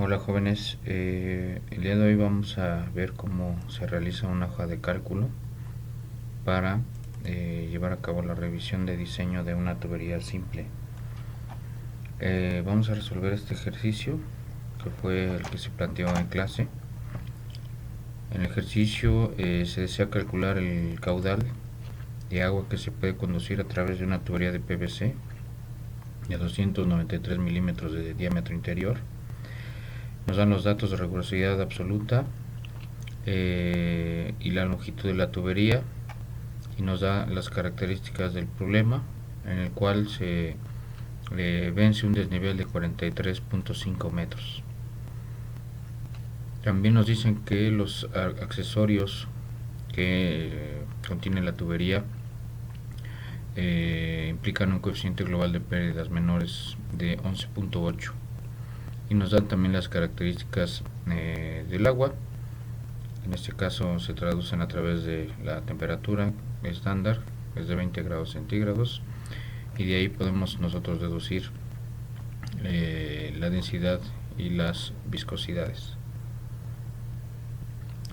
Hola jóvenes, el día de hoy vamos a ver cómo se realiza una hoja de cálculo para llevar a cabo la revisión de diseño de una tubería simple. Vamos a resolver este ejercicio que fue el que se planteó en clase. En el ejercicio se desea calcular el caudal de agua que se puede conducir a través de una tubería de PVC de 293 milímetros de diámetro interior. Nos dan los datos de rigurosidad absoluta y la longitud de la tubería, y nos da las características del problema, en el cual se vence un desnivel de 43.5 metros. También nos dicen que los accesorios que contiene la tubería implican un coeficiente global de pérdidas menores de 11.8, y nos dan también las características del agua. En este caso se traducen a través de la temperatura estándar, es de 20 grados centígrados, y de ahí podemos nosotros deducir la densidad y las viscosidades.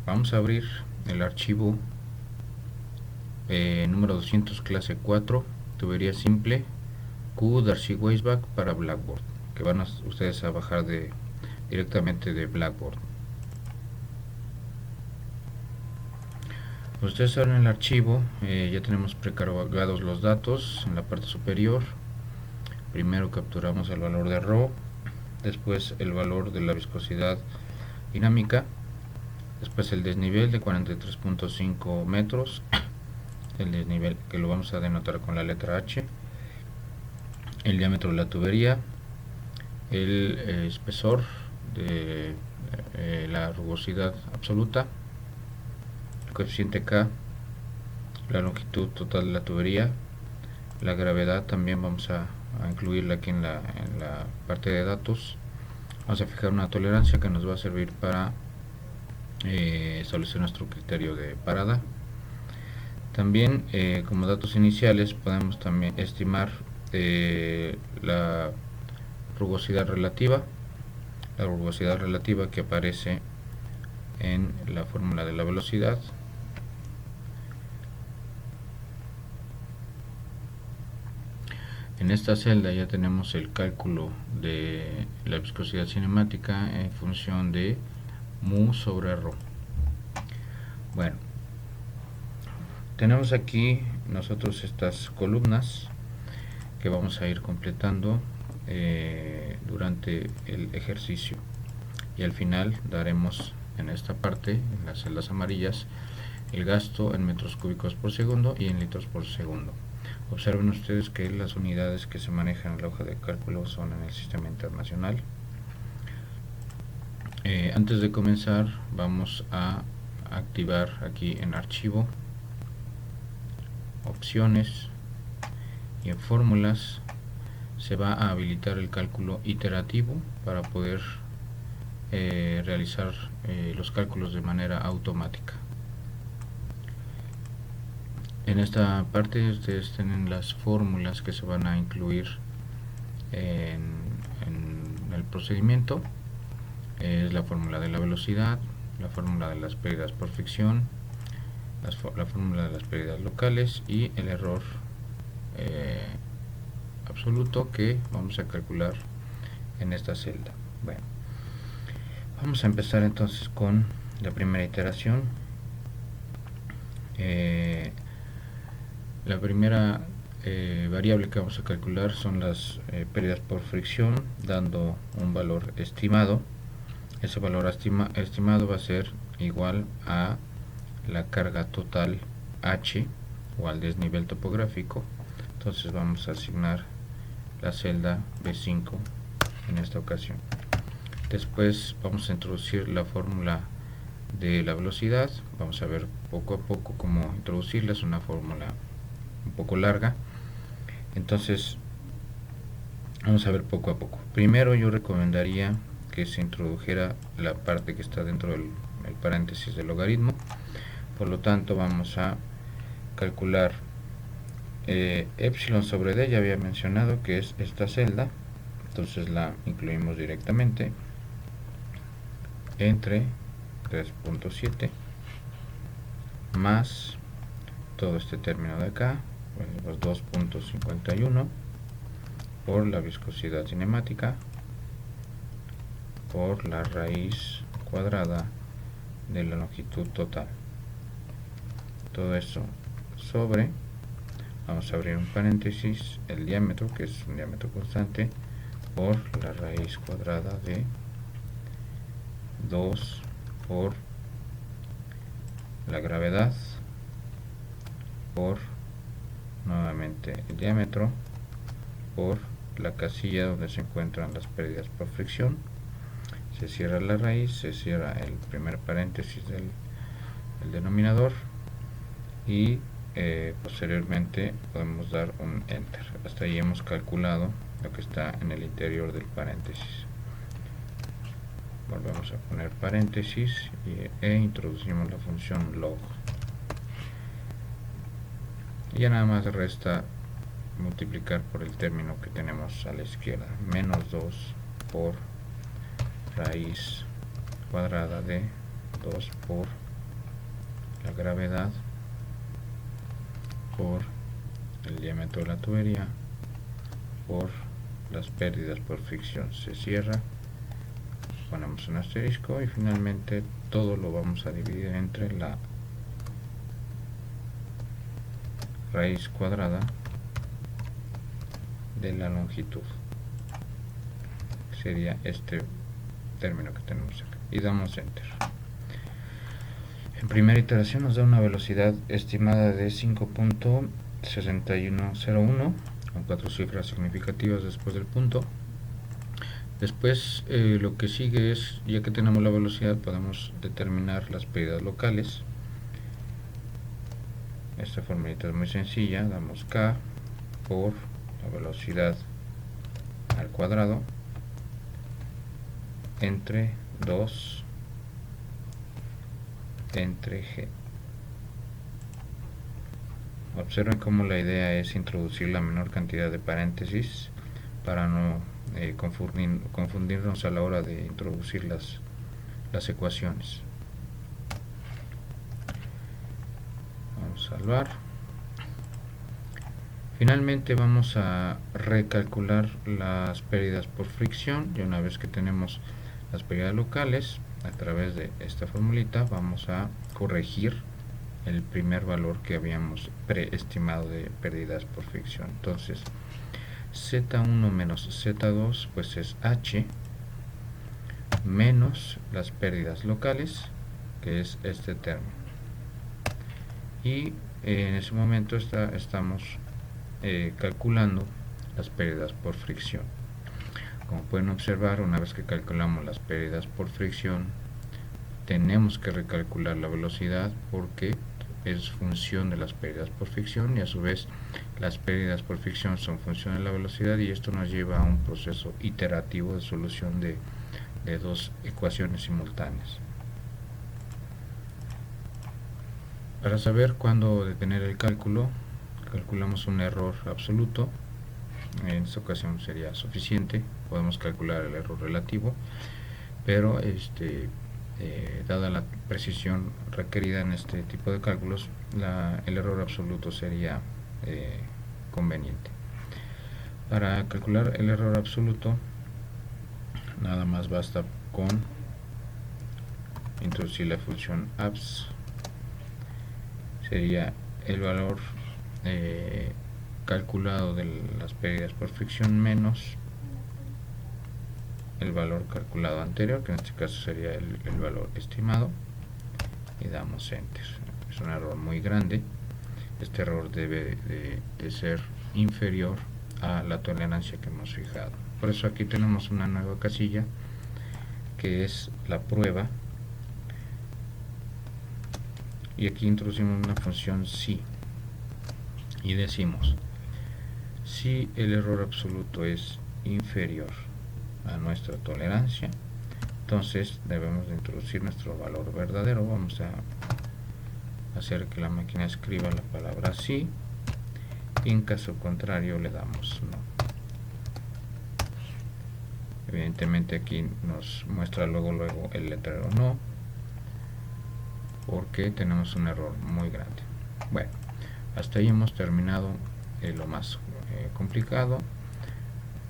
Vamos a abrir el archivo número 200 clase 4, tubería simple Q Darcy Weisbach para Blackboard, que van ustedes a bajar directamente de Blackboard. Ustedes abren el archivo, ya tenemos precargados los datos en la parte superior. Primero capturamos el valor de ρ, después el valor de la viscosidad dinámica, después el desnivel de 43.5 metros, el desnivel que lo vamos a denotar con la letra H, el diámetro de la tubería, el espesor de la rugosidad absoluta, el coeficiente K, la longitud total de la tubería, la gravedad también vamos a incluirla aquí en la parte de datos. Vamos a fijar una tolerancia que nos va a servir para establecer nuestro criterio de parada. También como datos iniciales podemos también estimar la rugosidad relativa que aparece en la fórmula de la velocidad. En esta celda ya tenemos el cálculo de la viscosidad cinemática en función de mu sobre ρ. Bueno, tenemos aquí nosotros estas columnas que vamos a ir completando durante el ejercicio, y al final daremos en esta parte, en las celdas amarillas, el gasto en metros cúbicos por segundo y en litros por segundo. Observen ustedes que las unidades que se manejan en la hoja de cálculo son en el sistema internacional. Antes de comenzar vamos a activar aquí en archivo, opciones, y en fórmulas se va a habilitar el cálculo iterativo para poder realizar los cálculos de manera automática. En esta parte ustedes tienen las fórmulas que se van a incluir en el procedimiento. Es la fórmula de la velocidad, la fórmula de las pérdidas por fricción, la fórmula de las pérdidas locales y el error absoluto que vamos a calcular en esta celda. Bueno, vamos a empezar entonces con la primera iteración. La primera variable que vamos a calcular son las pérdidas por fricción, dando un valor estimado. Ese valor estimado va a ser igual a la carga total H, o al desnivel topográfico. Entonces vamos a asignar la celda B5 en esta ocasión. Después vamos a introducir la fórmula de la velocidad. Vamos a ver poco a poco cómo introducirla. Es una fórmula un poco larga, entonces vamos a ver poco a poco. Primero yo recomendaría que se introdujera la parte que está dentro del paréntesis del logaritmo. Por lo tanto vamos a calcular epsilon sobre d, ya había mencionado que es esta celda, entonces la incluimos directamente. entre 3.7 más todo este término de acá, pues 2.51 por la viscosidad cinemática por la raíz cuadrada de la longitud total. Todo eso sobre, vamos a abrir un paréntesis, el diámetro, que es un diámetro constante, por la raíz cuadrada de 2 por la gravedad por nuevamente el diámetro por la casilla donde se encuentran las pérdidas por fricción. Se cierra la raíz, se cierra el primer paréntesis del denominador y posteriormente podemos dar un enter. Hasta ahí hemos calculado lo que está en el interior del paréntesis. Volvemos a poner paréntesis e introducimos la función log. Y ya nada más resta multiplicar por el término que tenemos a la izquierda, menos 2 por raíz cuadrada de 2 por la gravedad por el diámetro de la tubería por las pérdidas por fricción. Se cierra, ponemos un asterisco y finalmente todo lo vamos a dividir entre la raíz cuadrada de la longitud. Sería este término que tenemos acá y damos enter. En primera iteración nos da una velocidad estimada de 5.6101 con 4 cifras significativas después del punto. Después lo que sigue es, ya que tenemos la velocidad, podemos determinar las pérdidas locales. Esta formulita es muy sencilla, damos k por la velocidad al cuadrado entre 2 entre g. Observen cómo la idea es introducir la menor cantidad de paréntesis para no confundirnos a la hora de introducir las ecuaciones. Vamos a salvar. Finalmente vamos a recalcular las pérdidas por fricción y una vez que tenemos las pérdidas locales, a través de esta formulita vamos a corregir el primer valor que habíamos preestimado de pérdidas por fricción. Entonces Z1 menos Z2 pues es H menos las pérdidas locales, que es este término, y en ese momento estamos calculando las pérdidas por fricción. Como pueden observar, una vez que calculamos las pérdidas por fricción, tenemos que recalcular la velocidad porque es función de las pérdidas por fricción y a su vez las pérdidas por fricción son función de la velocidad, y esto nos lleva a un proceso iterativo de solución de dos ecuaciones simultáneas. Para saber cuándo detener el cálculo, calculamos un error absoluto. En esta ocasión sería suficiente, podemos calcular el error relativo, pero dada la precisión requerida en este tipo de cálculos, el error absoluto sería conveniente. Para calcular el error absoluto, nada más basta con introducir la función abs, sería el valor calculado de las pérdidas por fricción menos el valor calculado anterior, que en este caso sería el valor estimado, y damos enter. Es un error muy grande. Este error debe de ser inferior a la tolerancia que hemos fijado. Por eso aquí tenemos una nueva casilla que es la prueba, y aquí introducimos una función si y decimos si el error absoluto es inferior a nuestra tolerancia, entonces debemos de introducir nuestro valor verdadero. Vamos a hacer que la máquina escriba la palabra sí, y en caso contrario le damos no. Evidentemente aquí nos muestra luego el letrero no, porque tenemos un error muy grande. Bueno, hasta ahí hemos terminado lo más complicado.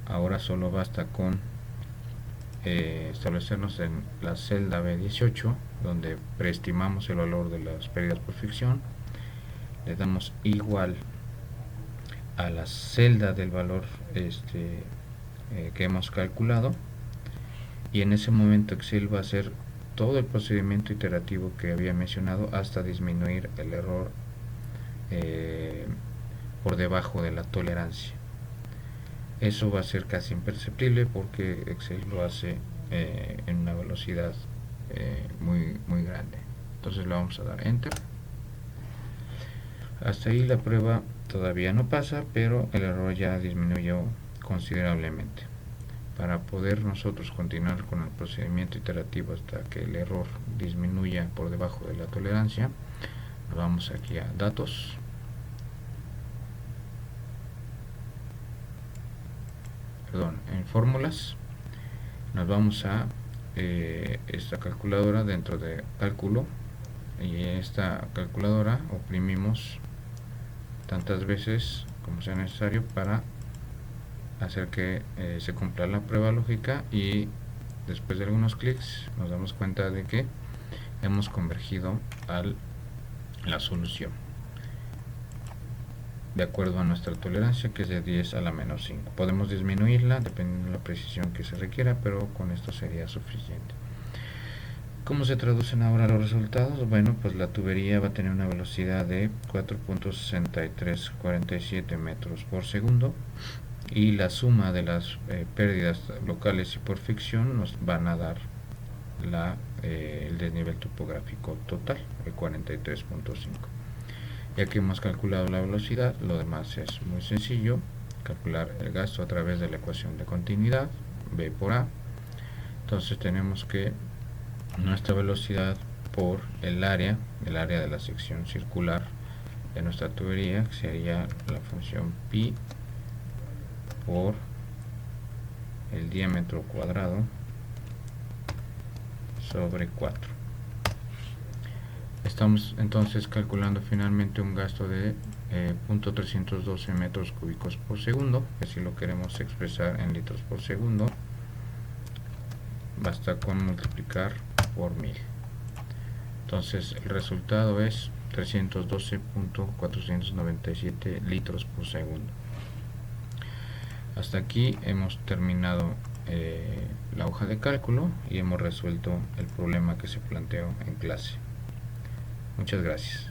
Ahora solo basta con establecernos en la celda B18, donde preestimamos el valor de las pérdidas por fricción. Le damos igual a la celda del valor que hemos calculado, y en ese momento Excel va a hacer todo el procedimiento iterativo que había mencionado hasta disminuir el error por debajo de la tolerancia. Eso va a ser casi imperceptible porque Excel lo hace en una velocidad muy grande. Entonces le vamos a dar Enter. Hasta ahí la prueba todavía no pasa, pero el error ya disminuyó considerablemente. Para poder nosotros continuar con el procedimiento iterativo hasta que el error disminuya por debajo de la tolerancia, nos vamos aquí a Datos, en Fórmulas, nos vamos a esta calculadora dentro de Cálculo, y esta calculadora oprimimos tantas veces como sea necesario para hacer que se cumpla la prueba lógica, y después de algunos clics nos damos cuenta de que hemos convergido a la solución de acuerdo a nuestra tolerancia, que es de 10 a la menos 5. Podemos disminuirla dependiendo de la precisión que se requiera, pero con esto sería suficiente. ¿Cómo se traducen ahora los resultados? Bueno, pues la tubería va a tener una velocidad de 4.6347 metros por segundo, y la suma de las pérdidas locales y por fricción nos van a dar el desnivel topográfico total, el 43.5. Ya que hemos calculado la velocidad, lo demás es muy sencillo: calcular el gasto a través de la ecuación de continuidad, B por A. Entonces tenemos que nuestra velocidad por el área de la sección circular de nuestra tubería, que sería la función pi por el diámetro cuadrado sobre 4. Estamos entonces calculando finalmente un gasto de 0.312 metros cúbicos por segundo, que si lo queremos expresar en litros por segundo, basta con multiplicar por 1000. Entonces el resultado es 312.497 litros por segundo. Hasta aquí hemos terminado la hoja de cálculo y hemos resuelto el problema que se planteó en clase. Muchas gracias.